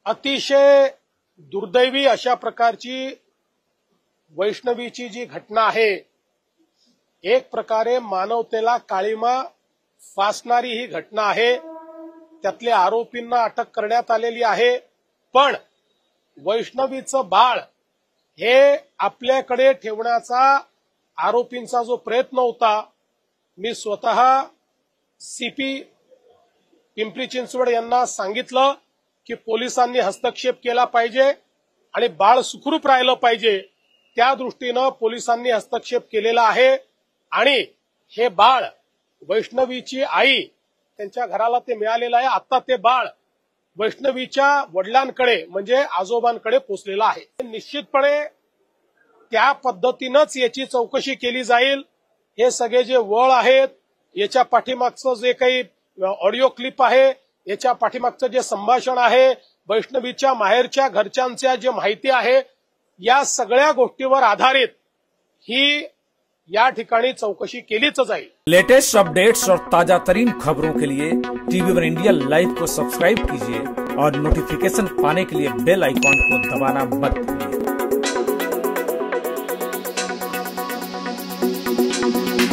अतिशय दुर्दैवी अशा प्रकारची वैष्णवीची जी घटना आहे, एक प्रकारे मानवतेला काळिमा फासणारी ही घटना आहे। त्यातल्या आरोपींना अटक करण्यात आलेली आहे, पण वैष्णवीचं बाळ हे आपल्याकडे ठेवण्याचा आरोपींचा जो प्रयत्न होता, मी स्वतः सीपी पिंपरी चिंचवड यांना सांगितलं की पोलिसांनी हस्तक्षेप केला पाहिजे आणि बाळ सुखरूप राहिलं पाहिजे। त्या दृष्टीनं पोलिसांनी हस्तक्षेप केलेला आहे आणि हे बाळ वैष्णवीची आई त्यांच्या घराला ते मिळालेलं आहे। आता ते बाळ वैष्णवीच्या वडिलांकडे म्हणजे आजोबांकडे पोहोचलेलं आहे। निश्चितपणे त्या पद्धतीनंच याची चौकशी केली जाईल। हे सगळे जे वळ आहेत, याच्या पाठीमागचं जे काही ऑडिओ क्लिप आहे, याच्या पाठीमागचं जे संभाषण आहे, वैष्णवीच्या माहेरच्या घरच्यांच्या जे माहिती आहे, या सगळ्या गोष्टीवर आधारित ही या ठिकाणी चौकशी केलीच जाईल। लेटेस्ट अपडेट्स और ताजा तरीन खबरों के लिए TV1 इंडिया लाइव को सब्सक्राइब कीजिए और नोटिफिकेशन पाने के लिए बेल आइकॉन को दबाना मत भूलिए।